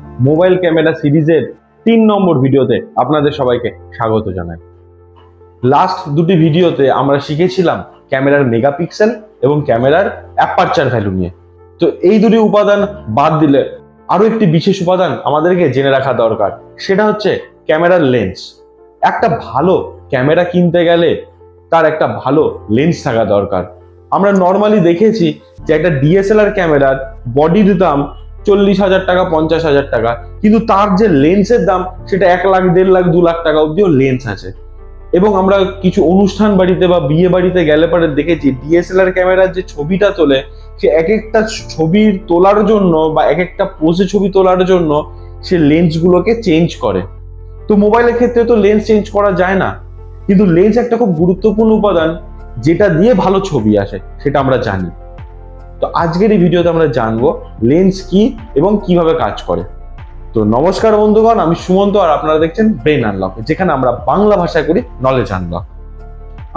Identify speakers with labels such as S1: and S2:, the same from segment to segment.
S1: Mobile camera সিরিজের 3 নম্বর ভিডিওতে আপনাদের সবাইকে স্বাগত জানাই। লাস্ট দুটি ভিডিওতে আমরা শিখেছিলাম ক্যামেরার মেগাপিক্সেল এবং ক্যামেরার অ্যাপারচার ভ্যালু নিয়ে। তো এই দুটি উপাদান বাদ দিলে আরো একটি বিশেষ উপাদান আমাদেরকে জেনে রাখা দরকার, সেটা হচ্ছে ক্যামেরার লেন্স। একটা ভালো ক্যামেরা কিনতে গেলে তার একটা ভালো লেন্স থাকা দরকার। আমরা নর্মালি দেখেছি যে একটা ডিএসএলআর ক্যামেরার বডির দাম 40,000 টাকা 50,000 টাকা, কিন্তু তার যে লেন্সের দাম সেটা 1 লাখ 1.5 লাখ 2 লাখ টাকা অব্দিও লেন্স আছে। এবং আমরা কিছু অনুষ্ঠান বাড়িতে বা বিয়ে বাড়িতে গেলে পরে দেখেছি ডিএসএলআর ক্যামেরার যে ছবিটা তোলে সে এক একটা ছবির তোলার জন্য বা এক একটা পোজে ছবি তোলার জন্য সে লেন্সগুলোকে চেঞ্জ করে। তো মোবাইলের ক্ষেত্রে তো লেন্স চেঞ্জ করা যায় না, কিন্তু লেন্স একটা খুব গুরুত্বপূর্ণ উপাদান যেটা দিয়ে ভালো ছবি আসে, সেটা আমরা জানি। তো আজকের এই ভিডিওতে আমরা জানবো লেন্স কি এবং কিভাবে কাজ করে। তো নমস্কার বন্ধুগণ, আমি সুমন্ত আর আপনারা দেখছেন ব্রেন আনলক, যেখানে আমরা বাংলা ভাষায় করি নলেজ আনলক।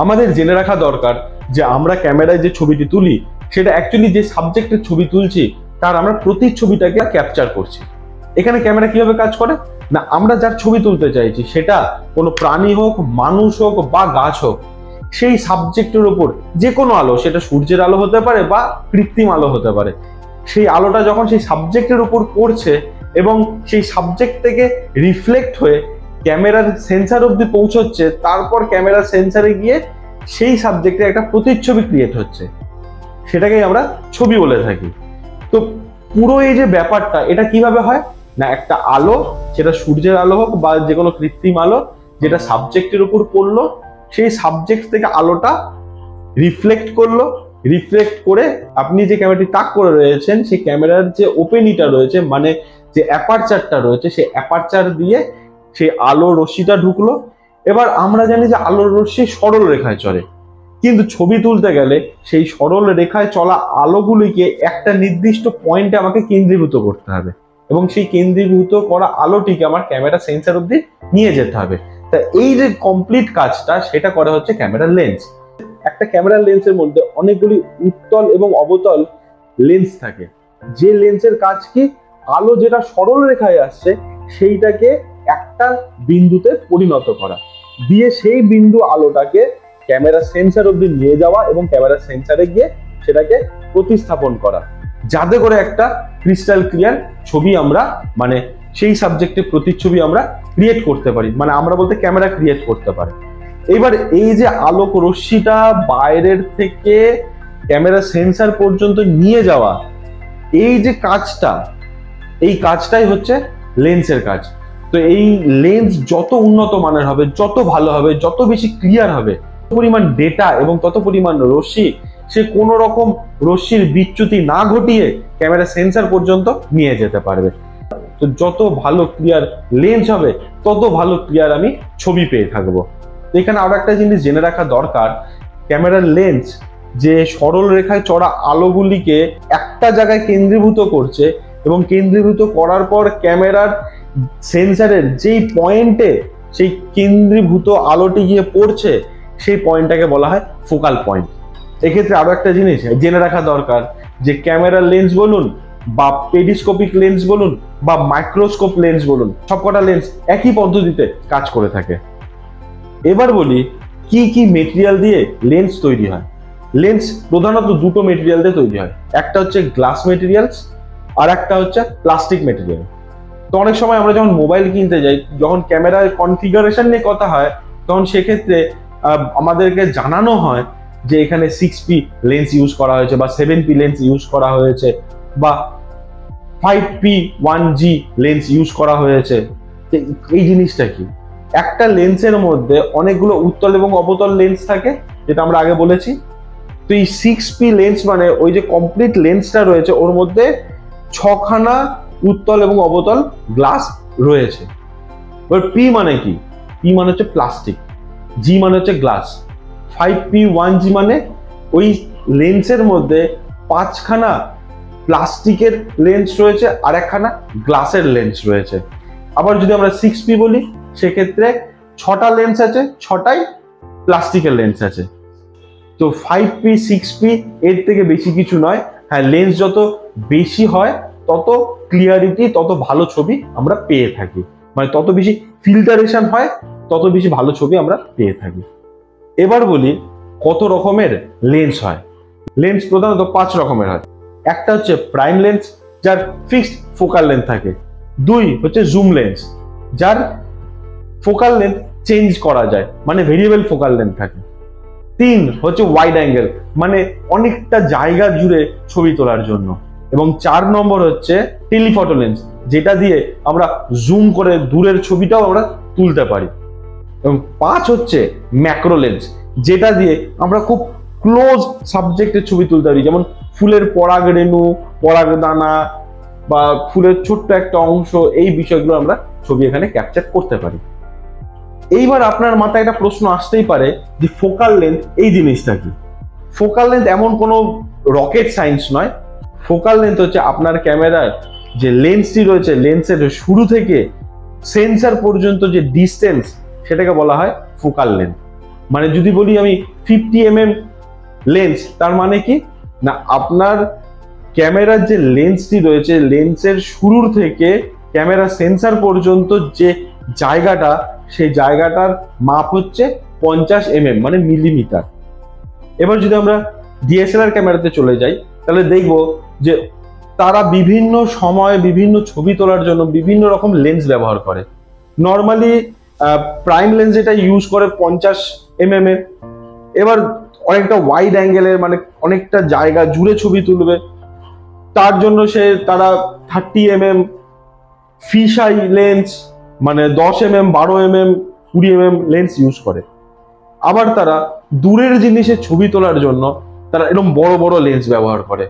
S1: আমাদের জেনে রাখা দরকার যে আমরা ক্যামেরায় যে ছবিটি তুলি সেটা অ্যাকচুয়ালি যে সাবজেক্টের ছবি তুলছি তার আমরা প্রতিচ্ছবিটাকে ক্যাপচার করছি। এখানে ক্যামেরা কিভাবে কাজ করে না, আমরা যার ছবি তুলতে চাইছি সেটা কোনো প্রাণী হোক, মানুষ হোক বা গাছ হোক, সেই সাবজেক্টের উপর যে কোনো আলো, সেটা সূর্যের আলো হতে পারে বা কৃত্রিম আলো হতে পারে, সেই আলোটা যখন সেই সাবজেক্টের উপর পড়ছে এবং সেই সাবজেক্ট থেকে রিফ্লেক্ট হয়ে ক্যামেরার সেন্সার অবধি পৌঁছচ্ছে, তারপর ক্যামেরার সেন্সারে গিয়ে সেই সাবজেক্টে একটা প্রতিচ্ছবি ক্রিয়েট হচ্ছে, সেটাকেই আমরা ছবি বলে থাকি। তো পুরো এই যে ব্যাপারটা, এটা কিভাবে হয় না, একটা আলো, সেটা সূর্যের আলো হোক বা যে কোনো কৃত্রিম আলো, যেটা সাবজেক্টের উপর পড়লো, সেই সাবজেক্ট থেকে আলোটা রিফ্লেক্ট করলো, রিফ্লেক্ট করে আপনি যে ক্যামেরাটি তাক করে রয়েছেন সেই ক্যামেরার যে ওপেনিটা রয়েছে, মানে যে অ্যাপারচারটা রয়েছে, সেই অ্যাপারচার দিয়ে সেই আলো রশ্মিটা ঢুকলো। এবার আমরা জানি যে আলোর রশ্মি সরল রেখায় চলে, কিন্তু ছবি তুলতে গেলে সেই সরল রেখায় চলা আলোগুলিকে একটা নির্দিষ্ট পয়েন্টে আমাকে কেন্দ্রীভূত করতে হবে এবং সেই কেন্দ্রীভূত করা আলোটিকে আমার ক্যামেরা সেন্সার অবধি নিয়ে যেতে হবে। তা এই যে কমপ্লিট কাজটা, সেটা করা হচ্ছে ক্যামেরার লেন্স। একটা ক্যামেরার লেন্সের মধ্যে অনেকগুলি উত্তল এবং অবতল লেন্স থাকে। যে লেন্সের কাজ কি, আলো যেটা সরল রেখায় আসছে সেইটাকে একটা বিন্দুতে পরিণত করা, দিয়ে সেই বিন্দু আলোটাকে ক্যামেরা সেন্সার অবধি নিয়ে যাওয়া এবং ক্যামেরা সেন্সারে গিয়ে সেটাকে প্রতিস্থাপন করা, যাতে করে একটা ক্রিস্টাল ক্লিয়ার ছবি আমরা, মানে সেই সাবজেক্টের প্রতিচ্ছবি আমরা ক্রিয়েট করতে পারি, মানে আমরা বলতে ক্যামেরা ক্রিয়েট করতে পারে। এবার এই যে আলোক রশ্মিটা বাইরের থেকে ক্যামেরা সেন্সার পর্যন্ত নিয়ে যাওয়া, এই যে কাজটা, এই কাজটাই হচ্ছে লেন্সের কাজ। তো এই লেন্স যত উন্নত মানের হবে, যত ভালো হবে, যত বেশি ক্লিয়ার হবে, তত পরিমাণ ডেটা এবং তত পরিমাণ রশ্মি সে কোনো রকম রশ্মির বিচ্যুতি না ঘটিয়ে ক্যামেরা সেন্সার পর্যন্ত নিয়ে যেতে পারবে। তো যত ভালো ক্লিয়ার লেন্স হবে তত ভালো ক্লিয়ার আমি ছবি পেয়ে থাকবো। এখানে আরো একটা জিনিস জেনে রাখা দরকার, ক্যামেরার লেন্স যে সরল রেখায় চড়া আলোগুলিকে একটা জায়গায় কেন্দ্রীভূত করছে এবং কেন্দ্রীভূত করার পর ক্যামেরার সেন্সারের যেই পয়েন্টে সেই কেন্দ্রীভূত আলোটি গিয়ে পড়ছে, সেই পয়েন্টটাকে বলা হয় ফোকাল পয়েন্ট। এক্ষেত্রে আরো একটা জিনিস জেনে রাখা দরকার যে ক্যামেরার লেন্স বলুন বা পেরিস্কোপিক লেন্স বলুন বা মাইক্রোস্কোপ লেন্স বলুন, সবকটা লেন্স একই পদ্ধতিতে কাজ করে থাকে। এবার বলি কি কি মেটেরিয়াল দিয়ে লেন্স তৈরি হয়। লেন্স প্রধানত দুটো মেটেরিয়াল দিয়ে তৈরি হয়, একটা হচ্ছে গ্লাস মেটেরিয়ালস আর একটা হচ্ছে প্লাস্টিক মেটেরিয়াল। তো অনেক সময় আমরা যখন মোবাইল কিনতে যাই, যখন ক্যামেরার কনফিগারেশন নিয়ে কথা হয়, তখন সেক্ষেত্রে আমাদেরকে জানানো হয় যে এখানে 6P লেন্স ইউজ করা হয়েছে বা 7P লেন্স ইউজ করা হয়েছে বা 5P1G লেন্স ইউজ করা হয়েছে। এই জিনিসটা কি, একটা লেন্সের মধ্যে অনেকগুলো উত্তল এবং অবতল লেন্স থাকে, যেটা আমরা আগে বলেছি। তো এই 6P লেন্স মানে ওই যে কমপ্লিট লেন্সটা রয়েছে, ওর মধ্যে 6খানা উত্তল এবং অবতল গ্লাস রয়েছে। এবার P মানে কি, P মানে হচ্ছে প্লাস্টিক, G মানে হচ্ছে গ্লাস, 5P1G মানে ওই লেন্সের মধ্যে 5খানা প্লাস্টিকের লেন্স রয়েছে আর 1খানা গ্লাসের লেন্স রয়েছে। আবার যদি আমরা 6P বলি, সেক্ষেত্রে 6টা লেন্স আছে, 6টাই প্লাস্টিকের লেন্স আছে। তো 5P 6P এর থেকে বেশি কিছু নয়। হ্যাঁ, লেন্স যত বেশি হয় তত ক্লিয়ারিটি, তত ভালো ছবি আমরা পেয়ে থাকি। মানে তত বেশি ফিল্টারেশন হয়, তত বেশি ভালো ছবি আমরা পেয়ে থাকি। এবার বলি কত রকমের লেন্স হয়। লেন্স প্রধানত 5 রকমের হয়। একটা হচ্ছে প্রাইম লেন্স, যার ফিক্সড ফোকাল লেন্থ থাকে। 2 হচ্ছে জুম লেন্স, যার ফোকাল লেন্থ চেঞ্জ করা যায়, মানে ভেরিয়েবল ফোকাল লেন্থ থাকে। 3 হচ্ছে ওয়াইড অ্যাঙ্গেল, মানে অনেকটা জায়গা জুড়ে ছবি তোলার জন্য। এবং 4 নম্বর হচ্ছে টেলিফটো লেন্স, যেটা দিয়ে আমরা জুম করে দূরের ছবিটাও আমরা তুলতে পারি। এবং 5 হচ্ছে ম্যাক্রো লেন্স, যেটা দিয়ে আমরা খুব ক্লোজ সাবজেক্টের ছবি তুলতে পারি, যেমন ফুলের পরাগ রেণু, পরাগ দানা বা ফুলের ছোট্ট একটা অংশ, এই বিষয়গুলো আমরা ছবি এখানে ক্যাপচার করতে পারি। এইবার আপনার মাথায় একটা প্রশ্ন আসতেই পারে যে ফোকাল লেন্থ এই জিনিসটা কি? ফোকাল লেন্থ এমন কোনো রকেট সায়েন্স নয়। ফোকাল লেন্থ হচ্ছে আপনার ক্যামেরার যে লেন্সটি রয়েছে, লেন্সের শুরু থেকে সেন্সর পর্যন্ত যে ডিস্টেন্স, সেটাকে বলা হয় ফোকাল লেন্থ। মানে যদি বলি আমি 50 mm লেন্স, তার মানে কি না, আপনার ক্যামেরার যে লেন্সটি রয়েছে, লেন্সের শুরুর থেকে ক্যামেরা সেন্সর পর্যন্ত যে জায়গাটা, সেই জায়গাটার মাপ হচ্ছে 50 mm, মানে মিলিমিটার। এবার যদি আমরা ডিএসএলআর ক্যামেরাতে চলে যাই, তাহলে দেখব যে তারা বিভিন্ন সময় বিভিন্ন ছবি তোলার জন্য বিভিন্ন রকম লেন্স ব্যবহার করে। নর্মালি প্রাইম লেন্স যেটা ইউজ করে 50 mm এর। এবার অনেকটা ওয়াইড অ্যাঙ্গেলের, মানে অনেকটা জায়গা জুড়ে ছবি তুলবে, তার জন্য তারা 30 mm ফিশ আই লেন্স, মানে 10 mm, 12 mm, 20 mm lens use করে। আবার তারা দূরের জিনিসের ছবি তোলার জন্য তারা এরকম বড় বড় লেন্স ব্যবহার করে,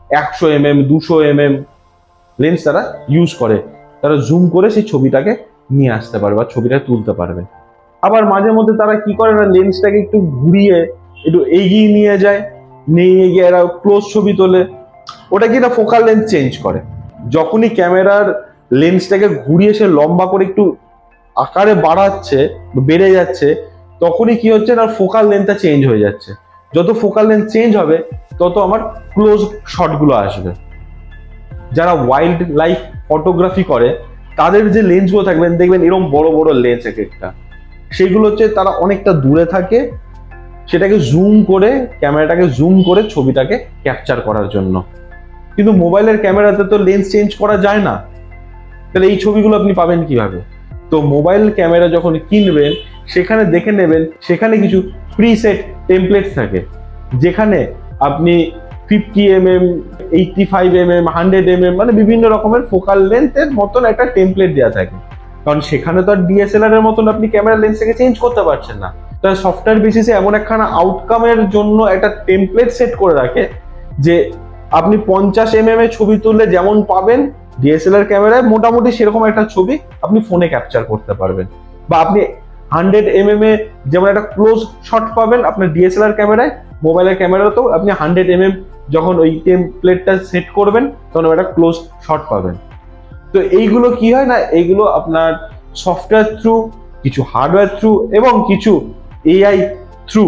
S1: 100 mm, 200 mm লেন্স তারা ইউজ করে। তারা জুম করে সেই ছবিটাকে নিয়ে আসতে পারবে বা ছবিটা তুলতে পারবে। আবার মাঝে মধ্যে তারা কি করে না, লেন্সটাকে একটু ঘুরিয়ে একটু এগিয়ে নিয়ে যায়, নিয়ে গিয়ে এরা ক্লোজ ছবি তোলে। ওটা কি না ফোকাল লেন্থ চেঞ্জ করে। যখনই ক্যামেরার লেন্সটাকে ঘুরিয়ে সে লম্বা করে একটু আকারে বাড়াচ্ছে, বেড়ে যাচ্ছে, তখনই কি হচ্ছে না, ফোকাল লেন্থটা চেঞ্জ হয়ে যাচ্ছে। যত ফোকাল লেন্থ চেঞ্জ হবে, তত আমার ক্লোজ শটগুলো আসবে। যারা ওয়াইল্ড লাইফ ফটোগ্রাফি করে, তাদের যে লেন্সগুলো থাকবেন, দেখবেন এরকম বড় বড় লেন্স এক একটা, সেগুলো হচ্ছে তারা অনেকটা দূরে থাকে, সেটাকে জুম করে, ক্যামেরাটাকে জুম করে ছবিটাকে ক্যাপচার করার জন্য। কিন্তু মোবাইলের ক্যামেরাতে তো লেন্স চেঞ্জ করা যায় না, তাহলে এই ছবিগুলো আপনি পাবেন কিভাবে? তো মোবাইল ক্যামেরা যখন কিনবেন, সেখানে দেখে নেবেন, সেখানে কিছু প্রিসেট টেমপ্লেট থাকে, যেখানে আপনি 50 mm, 85 mm, 100 mm, মানে বিভিন্ন রকমের ফোকাল লেন্থের মতন একটা টেমপ্লেট দেওয়া থাকে। কারণ সেখানে তো আর ডিএসএলআর এর মতন আপনি ক্যামেরা লেন্সটাকে চেঞ্জ করতে পারছেন না। তাই সফটওয়্যার বেসিসে এমন একখানা আউটকামের জন্য একটা টেমপ্লেট সেট করে রাখে, যে আপনি 50 mm এর ছবি তুললে যেমন পাবেন, ডিএসএলআর ক্যামেরায় মোটামুটি সেরকম একটা ছবি আপনি ফোনে ক্যাপচার করতে পারবেন। বা আপনি 100 mm এ যেমন একটা ক্লোজ শট পাবেন আপনার ডিএসএলআর ক্যামেরায়, মোবাইলের ক্যামেরাতেও আপনি 100 mm যখন ওই টেমপ্লেটটা সেট করবেন, তখন একটা ক্লোজ শট পাবেন। তো এইগুলো কি হয় না, এইগুলো আপনার সফটওয়্যার থ্রু, কিছু হার্ডওয়্যার থ্রু এবং কিছু এআই থ্রু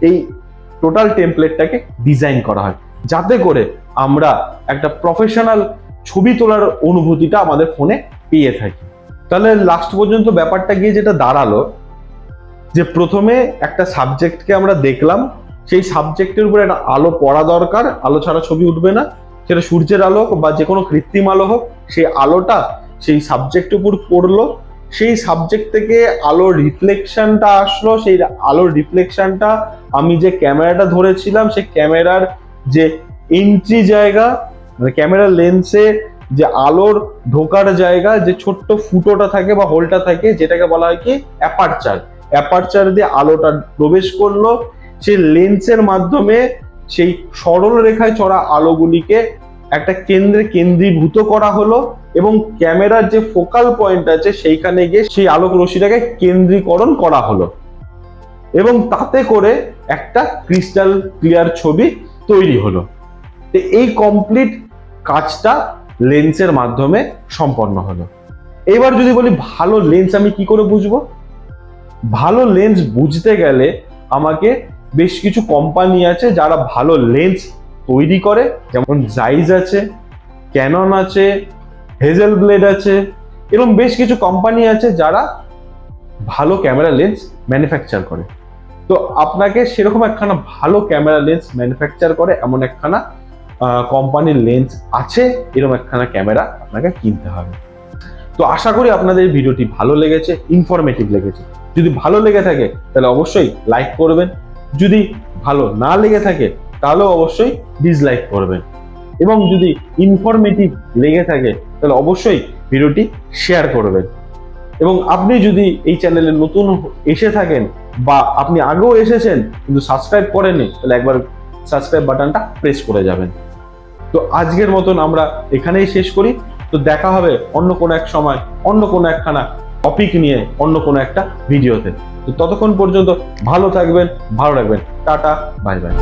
S1: এই টোটাল টেমপ্লেটটাকে ডিজাইন করা হয়, যাতে করে আমরা একটা প্রফেশনাল ছবি তোলার অনুভূতিটা আমাদের ফোনে পেয়ে থাকি। তাহলে লাস্ট পর্যন্ত ব্যাপারটা গিয়ে যেটা দাঁড়ালো, যে প্রথমে একটা সাবজেক্টকে আমরা দেখলাম, সেই সাবজেক্টের উপরে একটা আলো পড়া দরকার, আলো ছাড়া ছবি উঠবে না। সেটা সূর্যের আলো হোক বা যে কোনো কৃত্রিম আলো হোক, সেই আলোটা সেই সাবজেক্টের উপর পড়লো, সেই সাবজেক্ট থেকে আলোর রিফ্লেকশনটা আসলো, সেই আলোর রিফ্লেকশনটা আমি যে ক্যামেরাটা ধরেছিলাম, সেই ক্যামেরার যে এন্ট্রি জায়গা, মানে ক্যামেরার লেন্সে যে আলোর ঢোকার জায়গা, যে ছোট্ট ফুটোটা থাকে বা হোলটা থাকে, যেটাকে বলা হয় কি অ্যাপারচার, অ্যাপারচার দিয়ে আলোটা প্রবেশ করলো, সেই লেন্সের মাধ্যমে সেই সরল রেখায় চড়া আলোগুলিকে একটা কেন্দ্রে কেন্দ্রীভূত করা হলো, এবং ক্যামেরার যে ফোকাল পয়েন্ট আছে সেইখানে গিয়ে সেই আলোক রশ্মিটাকে কেন্দ্রীকরণ করা হলো, এবং তাতে করে একটা ক্রিস্টাল ক্লিয়ার ছবি তৈরি হলো। তো এই কমপ্লিট কাজটা লেন্সের মাধ্যমে সম্পন্ন হলো। এবার যদি বলি ভালো লেন্স আমি কি করে বুঝবো? ভালো লেন্স বুঝতে গেলে আমাকে বেশ কিছু কোম্পানি আছে যারা ভালো লেন্স তৈরি করে, যেমন জাইজ আছে, ক্যানন আছে, হেজেল ব্লেড আছে, এরকম বেশ কিছু কোম্পানি আছে যারা ভালো ক্যামেরা লেন্স ম্যানুফ্যাকচার করে। তো আপনাকে সেরকম একখানা ভালো ক্যামেরা লেন্স ম্যানুফ্যাকচার করে এমন একখানা কোম্পানির লেন্স আছে, এরকম একখানা ক্যামেরা আপনাকে কিনতে হবে। তো আশা করি আপনাদের এই ভিডিওটি ভালো লেগেছে, ইনফরমেটিভ লেগেছে। যদি ভালো লেগে থাকে তাহলে অবশ্যই লাইক করবেন, যদি ভালো না লেগে থাকে তাহলেও অবশ্যই ডিসলাইক করবেন, এবং যদি ইনফরমেটিভ লেগে থাকে তাহলে অবশ্যই ভিডিওটি শেয়ার করবেন। এবং আপনি যদি এই চ্যানেলে নতুন এসে থাকেন বা আপনি আগেও এসেছেন কিন্তু সাবস্ক্রাইব করেননি, তাহলে একবার সাবস্ক্রাইব বাটনটা প্রেস করে যাবেন। তো আজকের মতন আমরা এখানেই শেষ করি। তো দেখা হবে অন্য কোনো এক সময়, অন্য কোনো একখানা টপিক নিয়ে, অন্য কোনো একটা ভিডিওতে। তো ততক্ষণ পর্যন্ত ভালো থাকবেন, ভালো রাখবেন। Tata, bye bye.